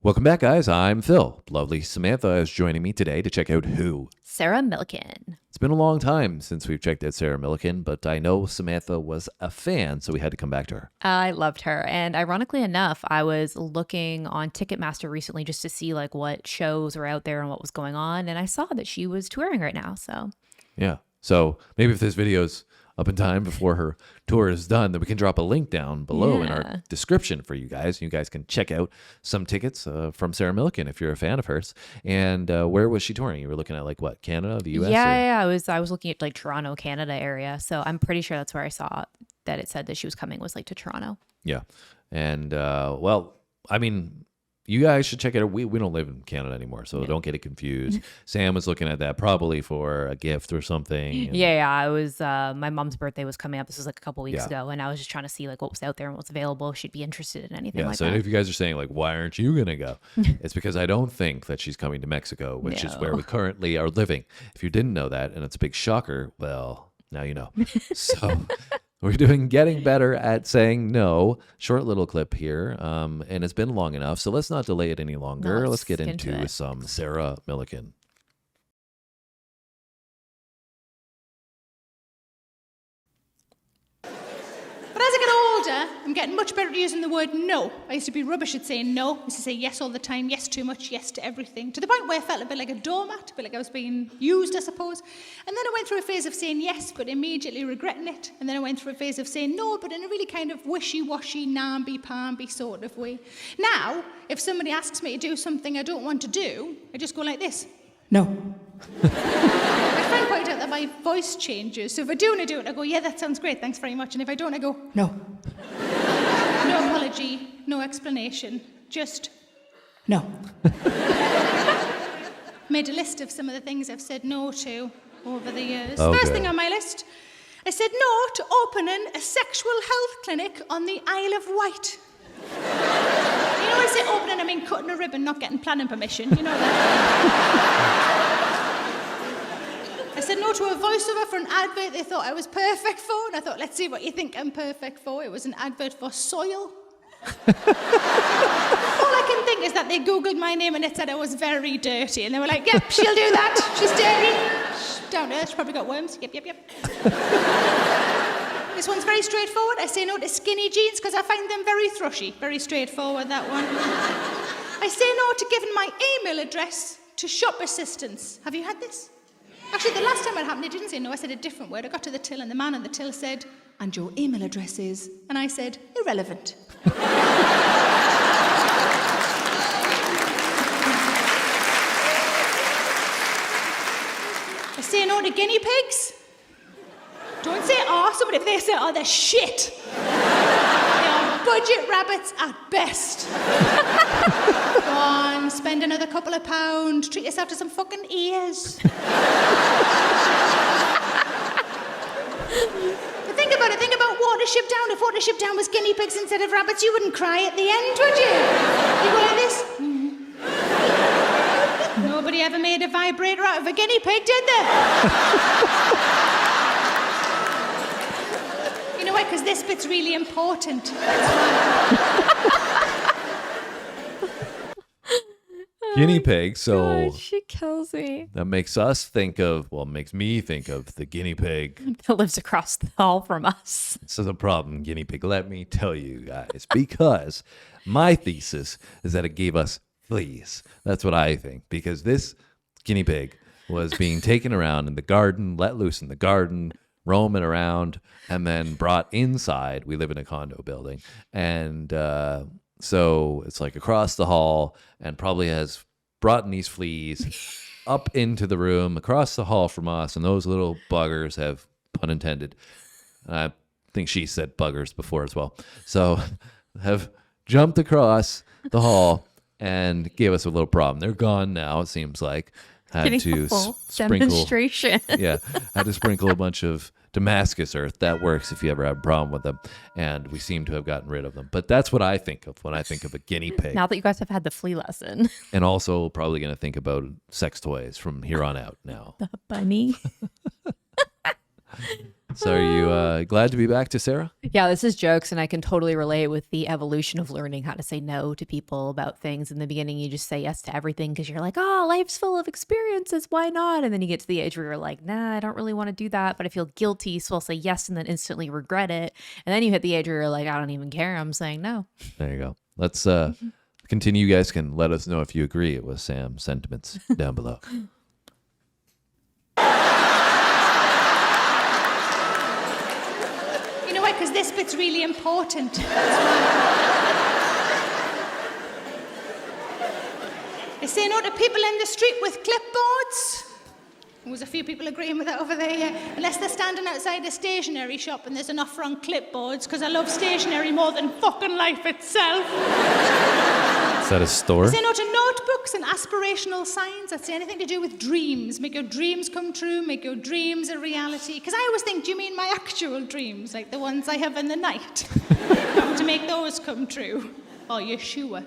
Welcome back, guys. I'm Phil. Lovely Samantha is joining me today to check out who? Sarah Millican. It's been a long time since we've checked out Sarah Millican, but I know Samantha was a fan, so we had to come back to her. I loved her. And ironically enough, I was looking on Ticketmaster recently just to see like what shows were out there and what was going on. And I saw that she was touring right now. So Yeah. So maybe if this video's up in time before her tour is done, then we can drop a link down below in our description for you guys. You guys can check out some tickets from Sarah Millican if you're a fan of hers. And where was she touring? You were looking at like what, Canada, the US? Yeah. I was looking at like Toronto, Canada area. So I'm pretty sure that's where I saw that it said that she was coming was like to Toronto. Yeah. And well, I mean, you guys should check it out. We don't live in Canada anymore, so don't get it confused. Sam was looking at that probably for a gift or something. Yeah. I was, my mom's birthday was coming up. This was like a couple weeks ago. And I was just trying to see like what was out there and what's available. If she'd be interested in anything like so that. if you guys are saying like, why aren't you going to go? It's because I don't think that she's coming to Mexico, which is where we currently are living. If you didn't know that, and it's a big shocker, well, now you know. So we're getting better at saying no. Short little clip here, and it's been long enough, so let's not delay it any longer. No, let's get into some Sarah Millican. But as I get older, I'm getting much better at using the word no. I used to be rubbish at saying no. I used to say yes all the time, yes too much, yes to everything, to the point where I felt a bit like a doormat, a bit like I was being used, I suppose. And then I went through a phase of saying yes, but immediately regretting it. And then I went through a phase of saying no, but in a really kind of wishy-washy, namby-pamby sort of way. Now, if somebody asks me to do something I don't want to do, I just go like this. No. My friend pointed out that my voice changes. So if I do and I do it, I go, yeah, that sounds great, thanks very much. And if I don't, I go, no. No apology, no explanation, just no. Made a list of some of the things I've said no to over the years. Okay. First thing on my list, I said no to opening a sexual health clinic on the Isle of Wight. You know, when I say opening, I mean cutting a ribbon, not getting planning permission. You know that. I said no to a voiceover for an advert they thought I was perfect for, and I thought, let's see what you think I'm perfect for. It was an advert for soil. All I can think is that they Googled my name and it said I was very dirty, and they were like, yep, she'll do that. She's dirty. She's down to earth, she probably got worms. Yep. This one's very straightforward. I say no to skinny jeans because I find them very thrushy. Very straightforward, that one. I say no to giving my email address to shop assistants. Have you had this? Actually, the last time it happened, I didn't say no, I said a different word. I got to the till and the man on the till said, and your email address is? And I said, irrelevant. I say no to guinea pigs. Don't say awesome, but if they say, oh, they're shit. They are budget rabbits at best. Go on, spend another couple of pounds, treat yourself to some fucking ears. But think about it, think about Watership Down. If Watership Down was guinea pigs instead of rabbits, you wouldn't cry at the end, would you? You go like this. Nobody ever made a vibrator out of a guinea pig, did they? You know what, because this bit's really important. Guinea pig, so God, she kills me. that makes me think of the guinea pig. That lives across the hall from us. This is a problem, guinea pig. Let me tell you guys, because my thesis is that it gave us fleas. That's what I think, because this guinea pig was being taken around in the garden, let loose in the garden, roaming around, and then brought inside. We live in a condo building, and so it's like across the hall, and probably has brought in these fleas up into the room across the hall from us, and those little buggers have, pun intended, I think she said buggers before as well, so have jumped across the hall and gave us a little problem. They're gone now, it seems like. Had to sprinkle demonstration. had to sprinkle a bunch of Damascus earth. That works if you ever have a problem with them. And we seem to have gotten rid of them. But that's what I think of when I think of a guinea pig. Now that you guys have had the flea lesson. And also probably going to think about sex toys from here on out now. The bunny. So are you glad to be back to Sarah? Yeah, this is jokes, and I can totally relate with the evolution of learning how to say no to people about things. In the beginning, you just say yes to everything because you're like, oh, life's full of experiences. Why not? And then you get to the age where you're like, nah, I don't really want to do that, but I feel guilty, so I'll say yes and then instantly regret it. And then you hit the age where you're like, I don't even care. I'm saying no. There you go. Let's continue. You guys can let us know if you agree with Sam's sentiments down below. You know what? Because this bit's really important. I say no to people in the street with clipboards. There's a few people agreeing with that over there, yeah. Unless they're standing outside a stationery shop and there's an offer on clipboards, because I love stationery more than fucking life itself. Is that a store? I say no to notebooks and aspirational signs. I'd say anything to do with dreams. Make your dreams come true, make your dreams a reality. Because I always think, do you mean my actual dreams? Like the ones I have in the night? I want to make those come true. Are you sure?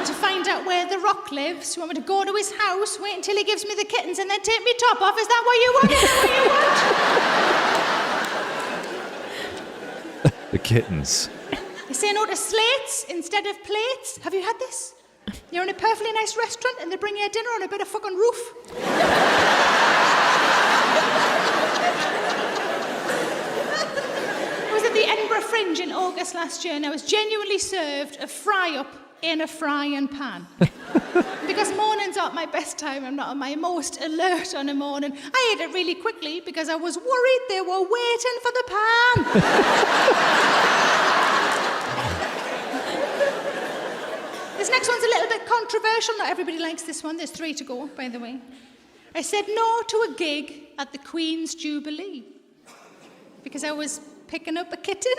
To find out where The Rock lives. You want me to go to his house, wait until he gives me the kittens, and then take me top off? Is that what you want? Is that what you want? The kittens. I say no to slates instead of plates. Have you had this? You're in a perfectly nice restaurant and they bring you a dinner on a bit of fucking roof. I was at the Edinburgh Fringe in August last year and I was genuinely served a fry-up in a frying pan. Because mornings aren't my best time, I'm not on my most alert on a morning. I ate it really quickly because I was worried they were waiting for the pan. This next one's a little bit controversial. Not everybody likes this one. There's 3 to go, by the way. I said no to a gig at the Queen's Jubilee because I was picking up a kitten.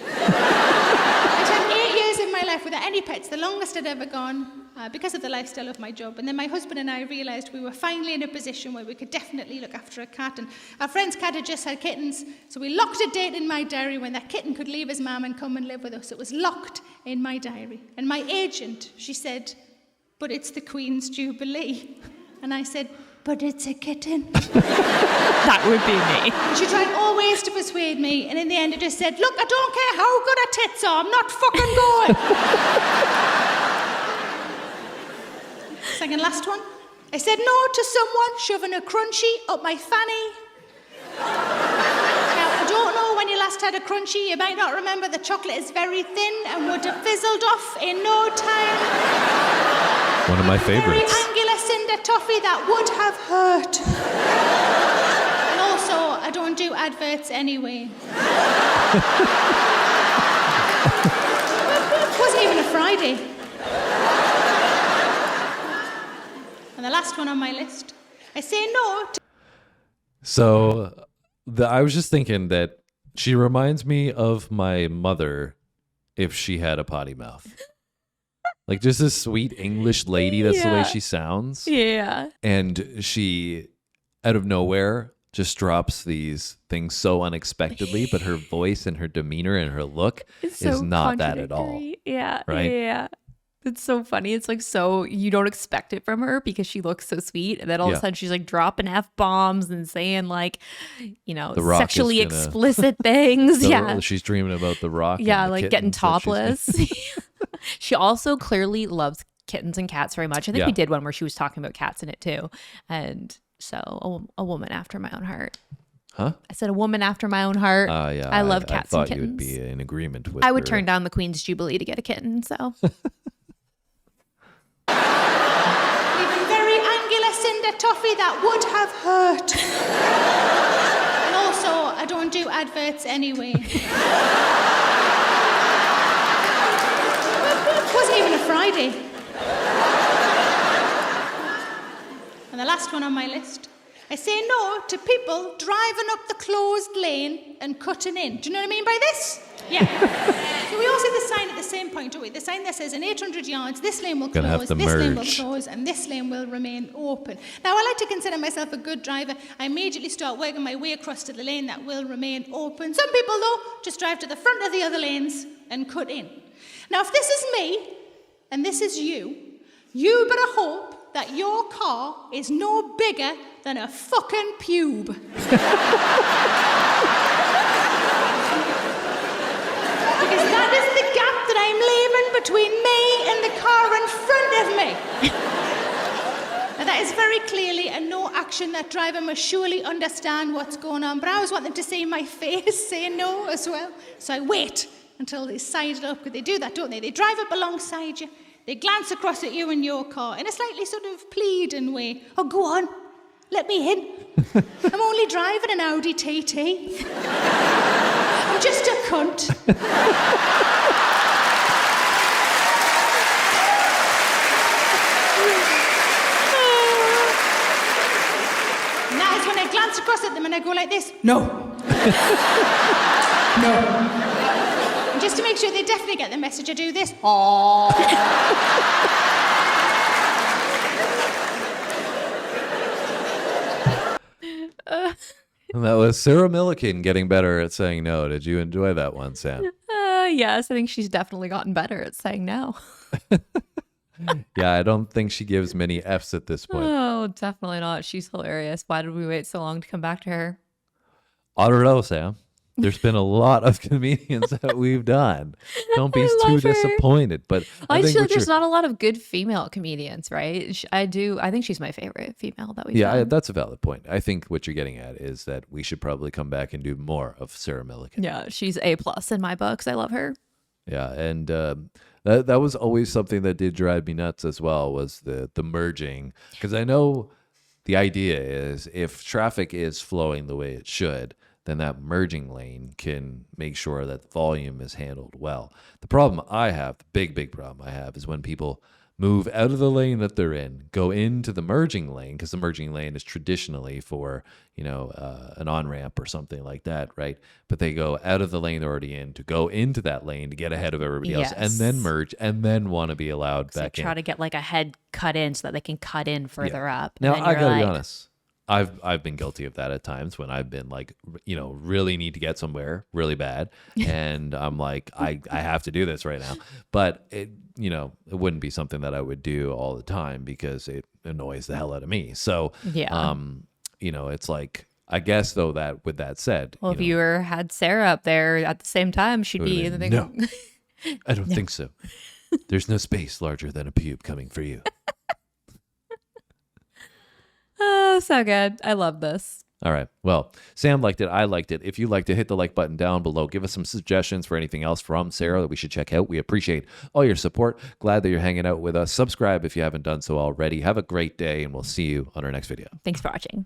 I'd had 8 years in my life without any pets, the longest I'd ever gone, because of the lifestyle of my job. And then my husband and I realised we were finally in a position where we could definitely look after a cat. And our friend's cat had just had kittens, so we locked a date in my diary when that kitten could leave his mum and come and live with us. It was locked in my diary. And my agent, she said, but it's the Queen's Jubilee. And I said, but it's a kitten. That would be me. She tried all ways to persuade me, and in the end I just said, look, I don't care how good her tits are, I'm not fucking going. Second last one. I said no to someone shoving a crunchie up my fanny. Now, I don't know when you last had a crunchie, you might not remember the chocolate is very thin and would have fizzled off in no time. One of my favorites. Very angular cinder toffee that would have hurt. And also, I don't do adverts anyway. It wasn't even a Friday. And the last one on my list, I say no to... So I was just thinking that she reminds me of my mother if she had a potty mouth. Like just this sweet English lady, that's the way she sounds. Yeah. And she, out of nowhere, just drops these things so unexpectedly, but her voice and her demeanor and her look It's is so not that at all. Yeah. Right? Yeah. It's so funny. It's like so you don't expect it from her because she looks so sweet. And then all of a sudden she's like dropping F-bombs and saying like, you know, The Rock sexually is gonna- explicit things. Yeah. She's dreaming about The Rock. Yeah, and the like getting kittens that she's- topless. She also clearly loves kittens and cats very much. I think we did one where she was talking about cats in it too. And so a woman after my own heart. Huh? I said a woman after my own heart. Yeah. I love cats I and thought you kittens. would be in agreement with I would her. turn down the Queen's Jubilee to get a kitten. So Even very angular cinder toffee that would have hurt. And also, I don't do adverts anyway. It wasn't even a Friday. And the last one on my list. I say no to people driving up the closed lane and cutting in. Do you know what I mean by this? Yeah. So we all see the sign at the same point, don't we? The sign that says in 800 yards, this lane will Gonna have close, to this lane will merge. close, and this lane will remain open. Now, I like to consider myself a good driver. I immediately start working my way across to the lane that will remain open. Some people, though, just drive to the front of the other lanes and cut in. Now, if this is me, and this is you, you better hope that your car is no bigger than a fucking pube. Because that is the gap that I'm leaving between me and the car in front of me. Now, that is very clearly a no action. That driver must surely understand what's going on. But I always want them to see my face say no as well. So I wait until they side it up, because they do that, don't they? They drive up alongside you. They glance across at you in your car in a slightly sort of pleading way. Oh, go on. Let me in. I'm only driving an Audi TT. I'm just a cunt. And that is when I glance across at them and I go like this. No. No. And just to make sure they definitely get the message, I do this. Aww. And that was Sarah Millican getting better at saying no. Did you enjoy that one, Sam? Yes, I think she's definitely gotten better at saying no. Yeah, I don't think she gives many F's at this point. Oh, definitely not. She's hilarious. Why did we wait so long to come back to her? I don't know, Sam. There's been a lot of comedians that we've done. Don't be I too love her. disappointed. But I just feel like what there's you're- not a lot of good female comedians, right? I think she's my favorite female that we've done. that's a valid point. I think what you're getting at is that we should probably come back and do more of Sarah Millican. Yeah, she's A+ in my books. I love her. Yeah, and that was always something that did drive me nuts as well, was the merging. Because I know the idea is if traffic is flowing the way it should, then that merging lane can make sure that the volume is handled well. The problem I have, the big problem I have, is when people move out of the lane that they're in, go into the merging lane, because the merging lane is traditionally for, an on-ramp or something like that, right? But they go out of the lane they're already in to go into that lane to get ahead of everybody else, and then merge, and then want to be allowed back in. Try to get like a head cut in so that they can cut in further up. Now, And then I you're gotta be like, honest. I've been guilty of that at times when I've been like, really need to get somewhere really bad. And I'm like, I have to do this right now. But it wouldn't be something that I would do all the time because it annoys the hell out of me. So, Yeah. it's like, I guess though, that with that said, Well, if you had Sarah up there at the same time, she'd Would've be in the been, thing. "No, I don't think so. There's no space larger than a pube coming for you. Oh, so good. I love this. All right. Well, Sam liked it. I liked it. If you liked it, hit the like button down below. Give us some suggestions for anything else from Sarah that we should check out. We appreciate all your support. Glad that you're hanging out with us. Subscribe if you haven't done so already. Have a great day, and we'll see you on our next video. Thanks for watching.